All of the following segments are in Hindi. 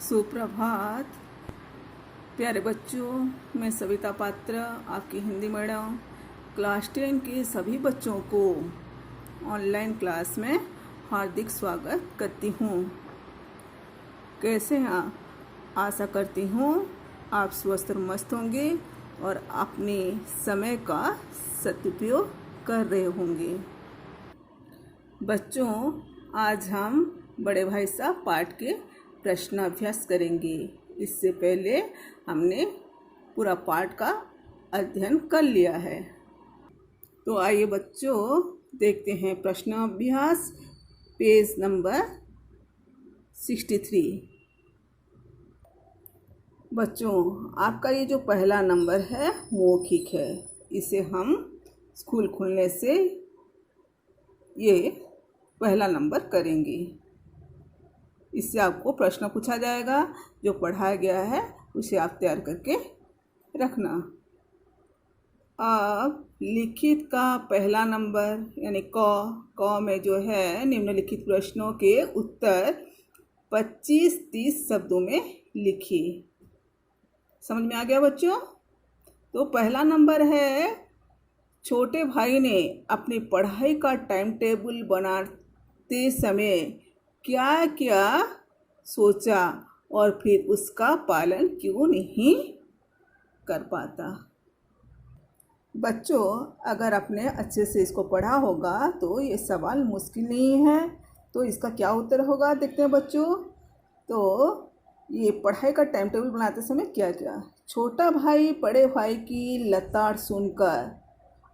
सुप्रभात प्यारे बच्चों। मैं सविता पात्र आपकी हिंदी मैडम क्लास 10 के सभी बच्चों को ऑनलाइन क्लास में हार्दिक स्वागत करती हूँ। कैसे हैं आप? आशा करती हूँ आप स्वस्थ और मस्त होंगे और अपने समय का सदुपयोग कर रहे होंगे। बच्चों, आज हम बड़े भाई साहब पाठ के प्रश्नाभ्यास करेंगे। इससे पहले हमने पूरा पाठ का अध्ययन कर लिया है। तो आइए बच्चों, देखते हैं प्रश्नाभ्यास पेज नंबर 63। बच्चों, आपका ये जो पहला नंबर है मौखिक है। इसे हम स्कूल खुलने से ये पहला नंबर करेंगे। इससे आपको प्रश्न पूछा जाएगा, जो पढ़ाया गया है उसे आप तैयार करके रखना। अब लिखित का पहला नंबर यानी क में जो है निम्नलिखित प्रश्नों के उत्तर 25-30 शब्दों में लिखिए। समझ में आ गया बच्चों? तो पहला नंबर है, छोटे भाई ने अपनी पढ़ाई का टाइम टेबल बनाते समय क्या क्या सोचा और फिर उसका पालन क्यों नहीं कर पाता। बच्चों, अगर आपने अच्छे से इसको पढ़ा होगा तो ये सवाल मुश्किल नहीं है। तो इसका क्या उत्तर होगा देखते हैं बच्चों। तो ये पढ़ाई का टाइम टेबल बनाते समय क्या क्या, छोटा भाई बड़े भाई की लताड़ सुनकर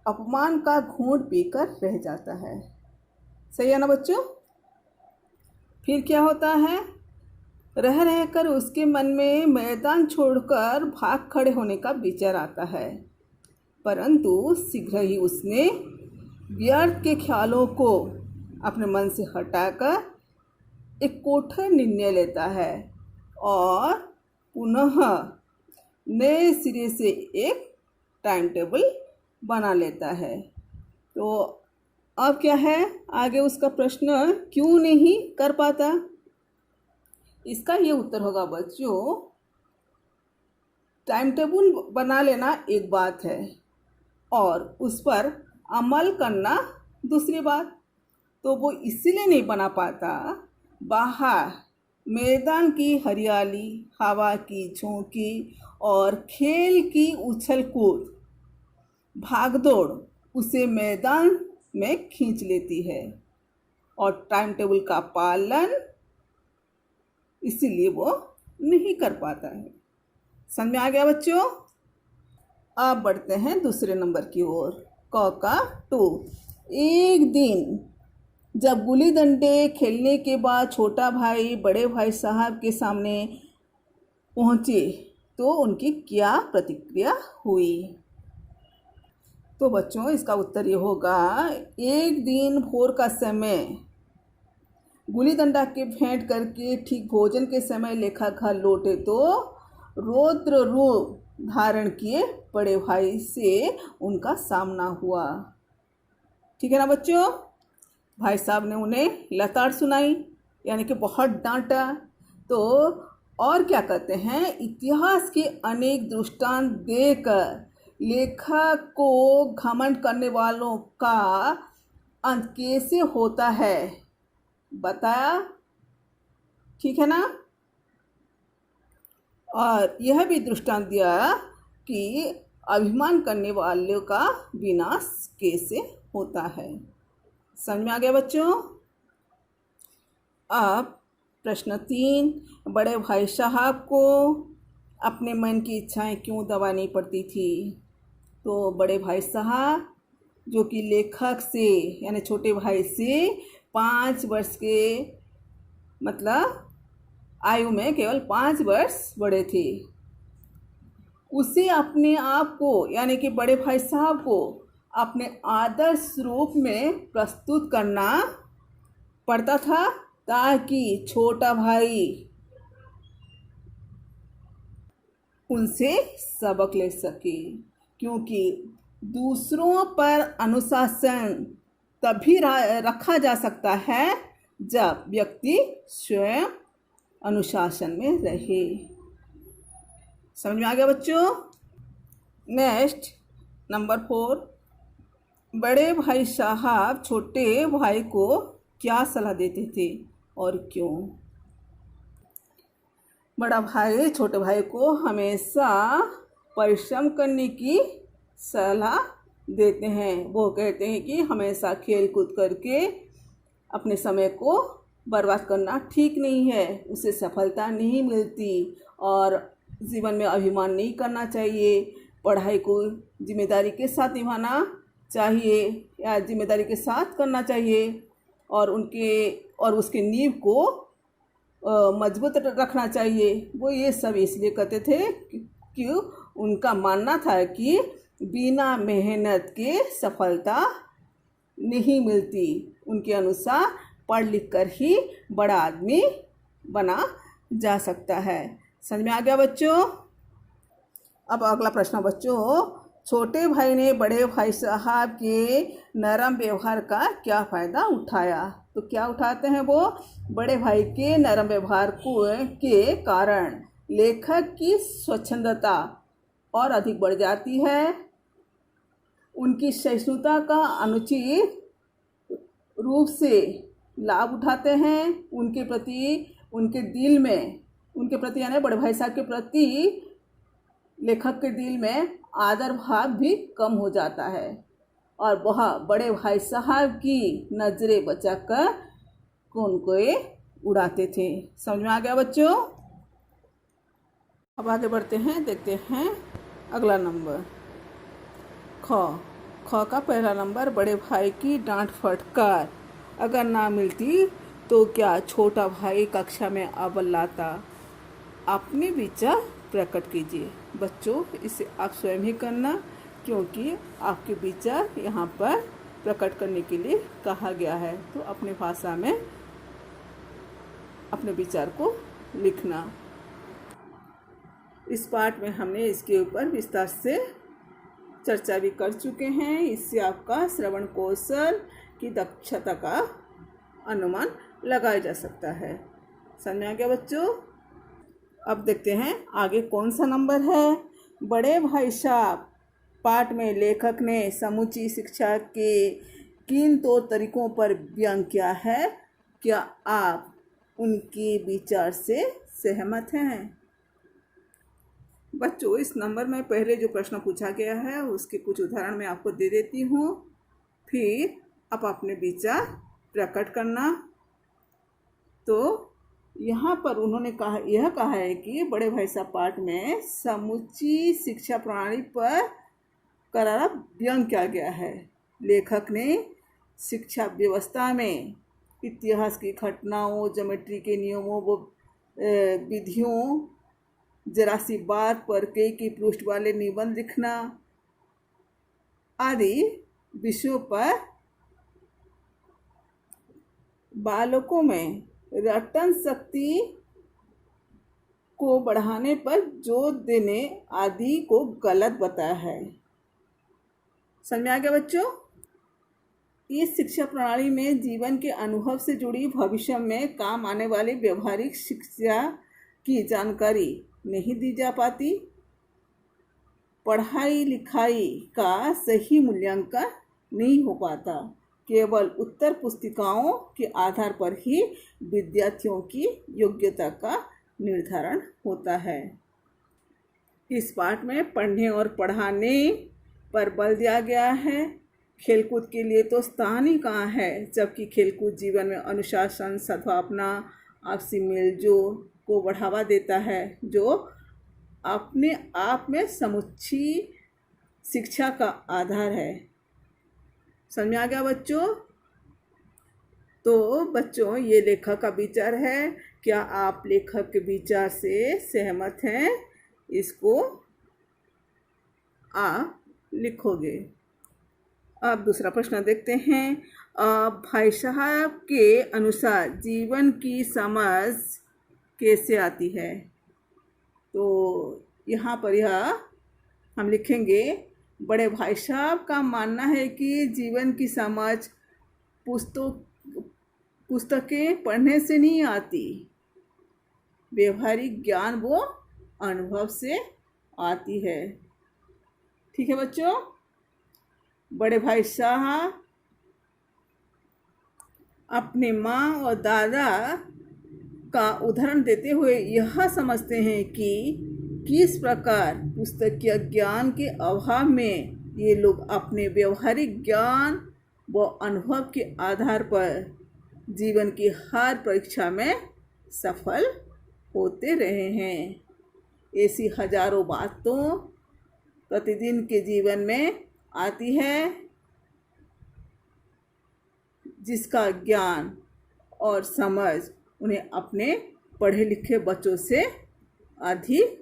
अपमान का घूंट पीकर रह जाता है। सही है ना बच्चों? फिर क्या होता है, रह रहकर उसके मन में मैदान छोड़कर भाग खड़े होने का विचार आता है, परंतु शीघ्र ही उसने व्यर्थ के ख्यालों को अपने मन से हटाकर एक कठोर निर्णय लेता है और पुनः नए सिरे से एक टाइम टेबल बना लेता है। तो अब क्या है आगे उसका प्रश्न, क्यों नहीं कर पाता। इसका ये उत्तर होगा बच्चों, टाइम टेबल बना लेना एक बात है और उस पर अमल करना दूसरी बात। तो वो इसीलिए नहीं बना पाता, बाहर मैदान की हरियाली, हवा की झोंकी और खेल की उछल कूद भागदौड़ उसे मैदान में खींच लेती है और टाइम टेबल का पालन इसीलिए वो नहीं कर पाता है। समझ में आ गया बच्चों? अब बढ़ते हैं दूसरे नंबर की ओर। क का 2। एक दिन जब गुल्ली डंडे खेलने के बाद छोटा भाई बड़े भाई साहब के सामने पहुंचे तो उनकी क्या प्रतिक्रिया हुई। तो बच्चों, इसका उत्तर ये होगा, एक दिन भोर का समय गुल्ली डंडा के भेंट करके ठीक भोजन के समय लेखा घर लौटे तो रौद्र रूप धारण किए बड़े भाई से उनका सामना हुआ। ठीक है ना बच्चों? भाई साहब ने उन्हें लताड़ सुनाई यानी कि बहुत डांटा। तो और क्या कहते हैं, इतिहास के अनेक दृष्टांत देकर लेखक को घमंड करने वालों का अंत कैसे होता है बताया। ठीक है ना? और यह भी दृष्टांत दिया कि अभिमान करने वालों का विनाश कैसे होता है। समझ में आ गया बच्चों? अब प्रश्न 3, बड़े भाई साहब को अपने मन की इच्छाएं क्यों दबानी पड़ती थी। तो बड़े भाई साहब जो कि लेखक से यानी छोटे भाई से 5 वर्ष के मतलब आयु में केवल 5 वर्ष बड़े थे, उसे अपने आप को यानी कि बड़े भाई साहब को अपने आदर्श रूप में प्रस्तुत करना पड़ता था ताकि छोटा भाई उनसे सबक ले सके। क्योंकि दूसरों पर अनुशासन तभी रखा जा सकता है जब व्यक्ति स्वयं अनुशासन में रहे। समझ में आ गया बच्चों? नेक्स्ट नंबर 4, बड़े भाई साहब छोटे भाई को क्या सलाह देते थे और क्यों? बड़ा भाई छोटे भाई को हमेशा परिश्रम करने की सलाह देते हैं। वो कहते हैं कि हमेशा खेल कूद करके अपने समय को बर्बाद करना ठीक नहीं है, उससे सफलता नहीं मिलती और जीवन में अभिमान नहीं करना चाहिए। पढ़ाई को जिम्मेदारी के साथ निभाना चाहिए या जिम्मेदारी के साथ करना चाहिए और उसके नींव को मजबूत रखना चाहिए। वो ये सब इसलिए कहते थे कि उनका मानना था कि बिना मेहनत के सफलता नहीं मिलती। उनके अनुसार पढ़ लिख कर ही बड़ा आदमी बना जा सकता है। समझ में आ गया बच्चों? अब अगला प्रश्न बच्चों, छोटे भाई ने बड़े भाई साहब के नरम व्यवहार का क्या फ़ायदा उठाया? तो क्या उठाते हैं वो? बड़े भाई के नरम व्यवहार के कारण लेखक की स्वच्छंदता और अधिक बढ़ जाती है। उनकी सहिष्णुता का अनुचित रूप से लाभ उठाते हैं। उनके प्रति यानी बड़े भाई साहब के प्रति लेखक के दिल में आदर भाव भी कम हो जाता है और वह बड़े भाई साहब की नज़रें बचाकर उनको उड़ाते थे। समझ में आ गया बच्चों? अब आगे बढ़ते हैं, देखते हैं अगला नंबर ख का पहला नंबर, बड़े भाई की डांट फटकार अगर ना मिलती तो क्या छोटा भाई कक्षा में अव्वल लाता? अपने विचार प्रकट कीजिए। बच्चों इसे आप स्वयं ही करना, क्योंकि आपके विचार यहाँ पर प्रकट करने के लिए कहा गया है। तो अपने भाषा में अपने विचार को लिखना। इस पाठ में हमने इसके ऊपर विस्तार से चर्चा भी कर चुके हैं। इससे आपका श्रवण कौशल की दक्षता का अनुमान लगाया जा सकता है। समझ में आ गया बच्चों? अब देखते हैं आगे कौन सा नंबर है। बड़े भाई साहब पाठ में लेखक ने समूची शिक्षा के किन तौर तरीकों पर व्यंग किया है? क्या आप उनके विचार से सहमत हैं? बच्चों इस नंबर में पहले जो प्रश्न पूछा गया है उसके कुछ उदाहरण मैं आपको दे देती हूँ, फिर आप अपने विचार प्रकट करना। तो यहाँ पर उन्होंने यह कहा है कि बड़े भाई साहब पाठ में समूची शिक्षा प्रणाली पर करारा व्यंग किया गया है। लेखक ने शिक्षा व्यवस्था में इतिहास की घटनाओं, ज्योमेट्री के नियमों व विधियों, जरा सी बात पर कई पृष्ठ वाले निबंध लिखना आदि विषयों पर बालकों में रटन शक्ति को बढ़ाने पर जोर देने आदि को गलत बताया है। समझ में आ गया बच्चों? इस शिक्षा प्रणाली में जीवन के अनुभव से जुड़ी भविष्य में काम आने वाली व्यवहारिक शिक्षा की जानकारी नहीं दी जा पाती। पढ़ाई लिखाई का सही मूल्यांकन नहीं हो पाता। केवल उत्तर पुस्तिकाओं के आधार पर ही विद्यार्थियों की योग्यता का निर्धारण होता है। इस पाठ में पढ़ने और पढ़ाने पर बल दिया गया है। खेलकूद के लिए तो स्थान ही कहाँ है, जबकि खेलकूद जीवन में अनुशासन, सद्भावना, आपसी मेलजोल को बढ़ावा देता है, जो अपने आप में समुच्ची शिक्षा का आधार है। समझ में आ गया बच्चों? तो बच्चों ये लेखक का विचार है। क्या आप लेखक के विचार से सहमत हैं? इसको आप लिखोगे। अब दूसरा प्रश्न देखते हैं। भाई साहब के अनुसार जीवन की समझ कैसे आती है? तो यहाँ पर हम लिखेंगे, बड़े भाई साहब का मानना है कि जीवन की समझ पुस्तकें पढ़ने से नहीं आती, व्यवहारिक ज्ञान वो अनुभव से आती है। ठीक है बच्चों। बड़े भाई साहब अपने माँ और दादा का उदाहरण देते हुए यह समझते हैं कि किस प्रकार पुस्तकीय ज्ञान के अभाव में ये लोग अपने व्यवहारिक ज्ञान व अनुभव के आधार पर जीवन की हर परीक्षा में सफल होते रहे हैं। ऐसी हजारों बातों प्रतिदिन के जीवन में आती है जिसका ज्ञान और समझ उन्हें अपने पढ़े लिखे बच्चों से अधिक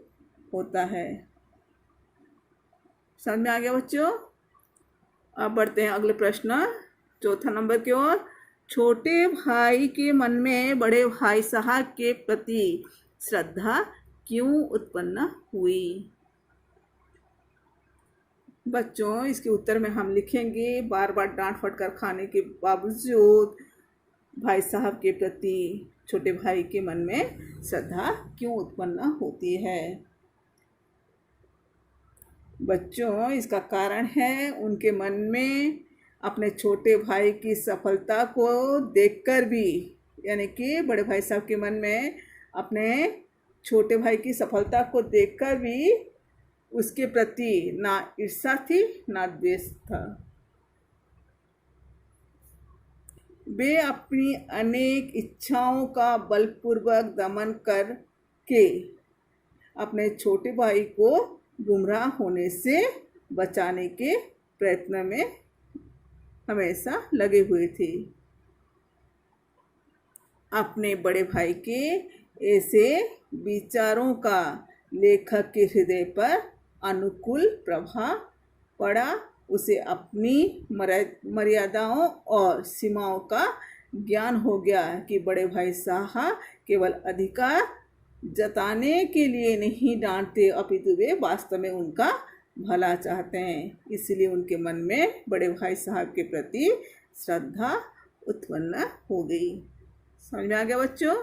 होता है। समझ में आ गया बच्चों। अब बढ़ते हैं अगले प्रश्न, चौथा नंबर की ओर। छोटे भाई के मन में बड़े भाई साहब के प्रति श्रद्धा क्यों उत्पन्न हुई? बच्चों इसके उत्तर में हम लिखेंगे, बार बार डांट फटकार खाने के बावजूद भाई साहब के प्रति छोटे भाई के मन में श्रद्धा क्यों उत्पन्न होती है? बच्चों इसका कारण है उनके मन में अपने छोटे भाई की सफलता को देखकर भी, यानी कि बड़े भाई साहब के मन में अपने छोटे भाई की सफलता को देखकर भी उसके प्रति ना ईर्ष्या थी ना द्वेष था। वे अपनी अनेक इच्छाओं का बलपूर्वक दमन करके अपने छोटे भाई को गुमराह होने से बचाने के प्रयत्न में हमेशा लगे हुए थे। अपने बड़े भाई के ऐसे विचारों का लेखक के हृदय पर अनुकूल प्रभाव पड़ा। उसे अपनी मर्यादाओं और सीमाओं का ज्ञान हो गया कि बड़े भाई साहब केवल अधिकार जताने के लिए नहीं डांटते, अपितु वे वास्तव में उनका भला चाहते हैं। इसलिए उनके मन में बड़े भाई साहब के प्रति श्रद्धा उत्पन्न हो गई। समझ में आ गया बच्चों।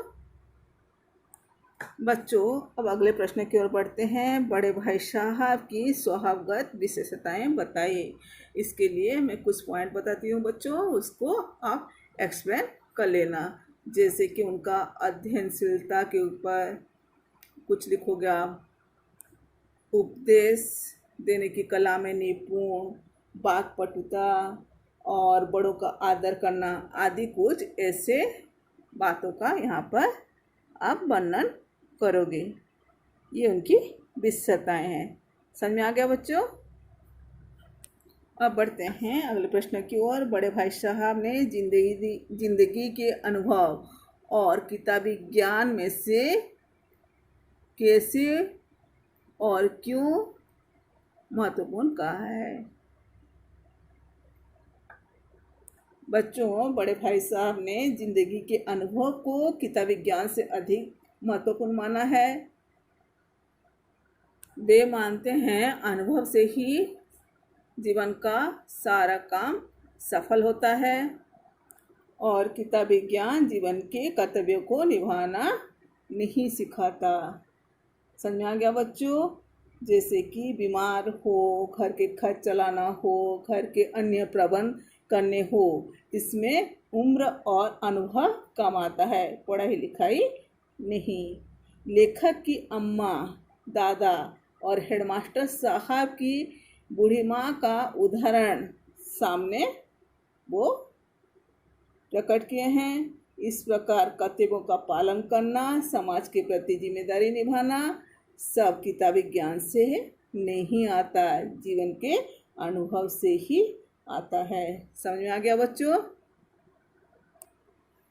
अब अगले प्रश्न की ओर बढ़ते हैं। बड़े भाई साहब की स्वभावगत विशेषताएं बताइए। इसके लिए मैं कुछ पॉइंट बताती हूँ बच्चों, उसको आप एक्सप्लेन कर लेना। जैसे कि उनका अध्ययनशीलता के ऊपर कुछ लिखोगे आप, उपदेश देने की कला में निपुण, वाक्पटुता और बड़ों का आदर करना आदि कुछ ऐसे बातों का यहाँ पर आप वर्णन करोगे। ये उनकी विशेषताएं हैं। समझ में आ गया बच्चों। अब बढ़ते हैं अगले प्रश्न की ओर। बड़े भाई साहब ने जिंदगी के अनुभव और किताबी ज्ञान में से कैसे और क्यों महत्वपूर्ण कहा है? बच्चों बड़े भाई साहब ने जिंदगी के अनुभव को किताबी ज्ञान से अधिक महत्वपूर्ण माना है। वे मानते हैं अनुभव से ही जीवन का सारा काम सफल होता है और किताबी ज्ञान जीवन के कर्तव्यों को निभाना नहीं सिखाता। समझ में आ गया बच्चों। जैसे कि बीमार हो, घर के खर्च चलाना हो, घर के अन्य प्रबंध करने हो, इसमें उम्र और अनुभव कम आता है, पढ़ाई लिखाई नहीं। लेखक की अम्मा, दादा और हेडमास्टर साहब की बूढ़ी माँ का उदाहरण सामने वो प्रकट किए हैं। इस प्रकार कर्तव्यों का पालन करना, समाज के प्रति जिम्मेदारी निभाना सब किताबी ज्ञान से नहीं आता, जीवन के अनुभव से ही आता है। समझ में आ गया बच्चों।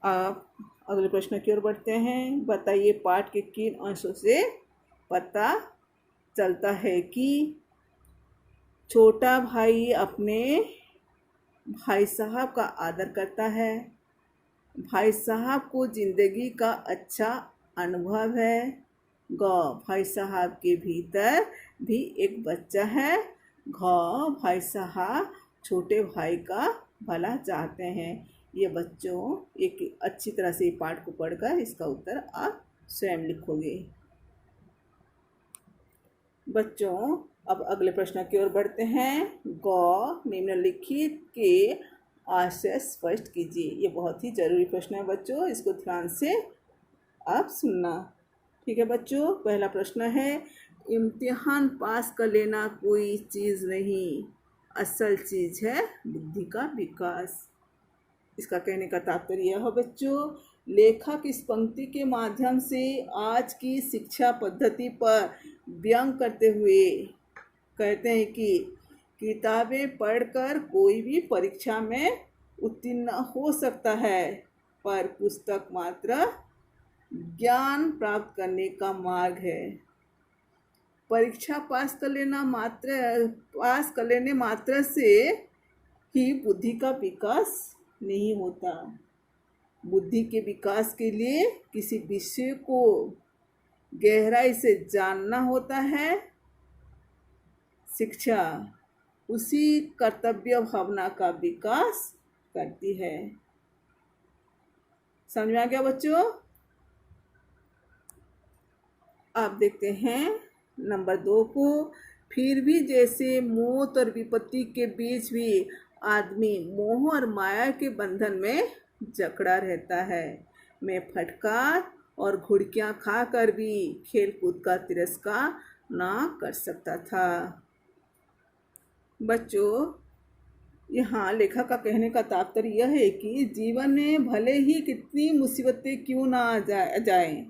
आप अगले प्रश्न की ओर बढ़ते हैं। बताइए पाठ के किन अंशों से पता चलता है कि छोटा भाई अपने भाई साहब का आदर करता है, भाई साहब को जिंदगी का अच्छा अनुभव है, ग भाई साहब के भीतर भी एक बच्चा है, घ भाई साहब छोटे भाई का भला चाहते हैं। ये बच्चों एक अच्छी तरह से पाठ को पढ़कर इसका उत्तर आप स्वयं लिखोगे। बच्चों, अब अगले प्रश्न की ओर बढ़ते हैं। गौ निम्नलिखित के आशय स्पष्ट कीजिए। ये बहुत ही जरूरी प्रश्न है बच्चों, इसको ध्यान से आप सुनना। ठीक है बच्चों, पहला प्रश्न है, इम्तिहान पास कर लेना कोई चीज़ नहीं, असल चीज़ है बुद्धि का विकास। इसका कहने का तात्पर्य यह है बच्चों, लेखक इस पंक्ति के माध्यम से आज की शिक्षा पद्धति पर व्यंग करते हुए कहते हैं कि किताबें पढ़कर कोई भी परीक्षा में उत्तीर्ण हो सकता है, पर पुस्तक मात्र ज्ञान प्राप्त करने का मार्ग है। परीक्षा पास कर लेने मात्र से ही बुद्धि का विकास नहीं होता। बुद्धि के विकास के लिए किसी विषय को गहराई से जानना होता है। शिक्षा उसी कर्तव्य भावना का विकास करती है। समझ में आ गया बच्चों? आप देखते हैं नंबर 2 को। फिर भी जैसे मौत और विपत्ति के बीच भी आदमी मोह और माया के बंधन में जकड़ा रहता है, मैं फटकार और घुड़कियां खाकर भी खेल कूद का तिरस्कार ना कर सकता था। बच्चों, यहाँ लेखक का कहने का तात्पर्य यह है कि जीवन में भले ही कितनी मुसीबतें क्यों ना आ जाएं,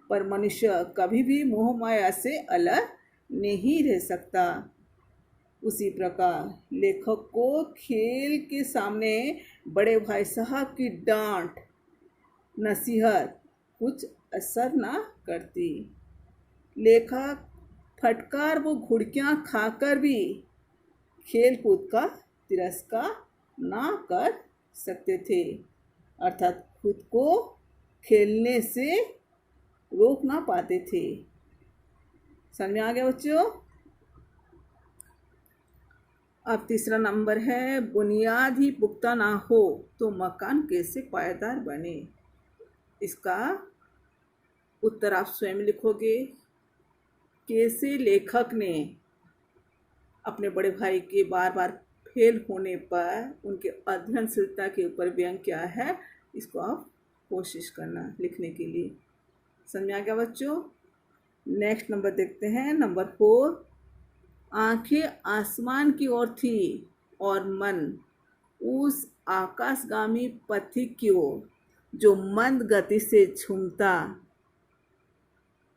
पर मनुष्य कभी भी मोह माया से अलग नहीं रह सकता। उसी प्रकार लेखक को खेल के सामने बड़े भाई साहब की डांट नसीहत कुछ असर ना करती। लेखक फटकार वो घुड़कियां खाकर भी खेल कूद का तिरस्कार ना कर सकते थे, अर्थात खुद को खेलने से रोक ना पाते थे। समझ में आ गया बच्चों? अब तीसरा नंबर है, बुनियाद ही पुख्ता ना हो तो मकान कैसे पायदार बने। इसका उत्तर आप स्वयं लिखोगे। कैसे लेखक ने अपने बड़े भाई के बार बार फेल होने पर उनके अध्ययनशीलता के ऊपर व्यंग किया है, इसको आप कोशिश करना लिखने के लिए। समझ में आ गया बच्चों? नेक्स्ट नंबर देखते हैं, नंबर 4। आंखें आसमान की ओर थी और मन उस आकाशगामी पथिक की ओर जो मंद गति से झूमता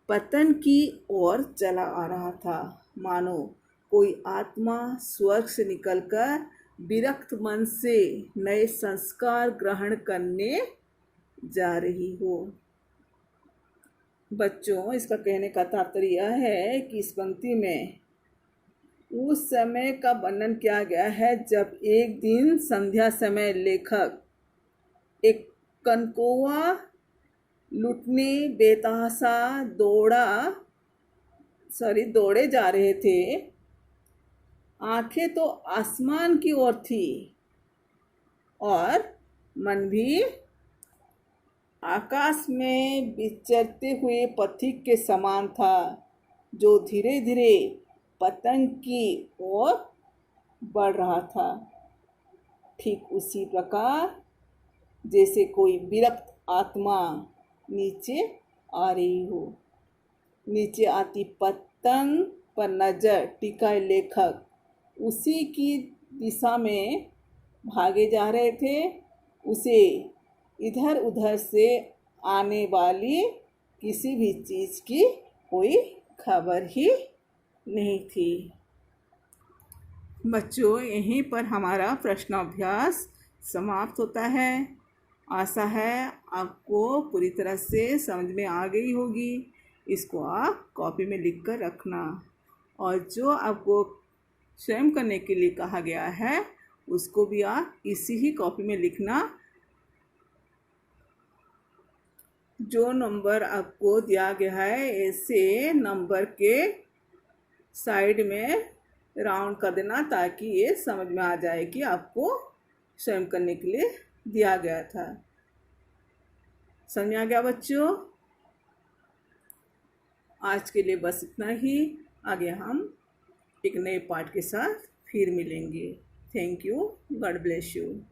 पतन की ओर चला आ रहा था, मानो कोई आत्मा स्वर्ग से निकलकर विरक्त मन से नए संस्कार ग्रहण करने जा रही हो। बच्चों, इसका कहने का तात्पर्य यह है कि इस पंक्ति में उस समय का वर्णन किया गया है जब एक दिन संध्या समय लेखक एक कनकौआ लुटने बेतहाशा दौड़े जा रहे थे। आंखें तो आसमान की ओर थी और मन भी आकाश में विचरते हुए पथिक के समान था, जो धीरे धीरे पतंग की ओर बढ़ रहा था। ठीक उसी प्रकार जैसे कोई विरक्त आत्मा नीचे आ रही हो। नीचे आती पतंग पर नजर टिकाए लेखक उसी की दिशा में भागे जा रहे थे। उसे इधर उधर से आने वाली किसी भी चीज़ की कोई खबर ही नहीं थी। बच्चों, यहीं पर हमारा प्रश्नाभ्यास समाप्त होता है। आशा है आपको पूरी तरह से समझ में आ गई होगी। इसको आप कॉपी में लिख कर रखना, और जो आपको स्वयं करने के लिए कहा गया है उसको भी आप इसी ही कॉपी में लिखना। जो नंबर आपको दिया गया है ऐसे नंबर के साइड में राउंड कर देना, ताकि ये समझ में आ जाए कि आपको स्वयं करने के लिए दिया गया था। समझ में आ गया बच्चों? आज के लिए बस इतना ही। आगे हम एक नए पार्ट के साथ फिर मिलेंगे। Thank you. God bless you.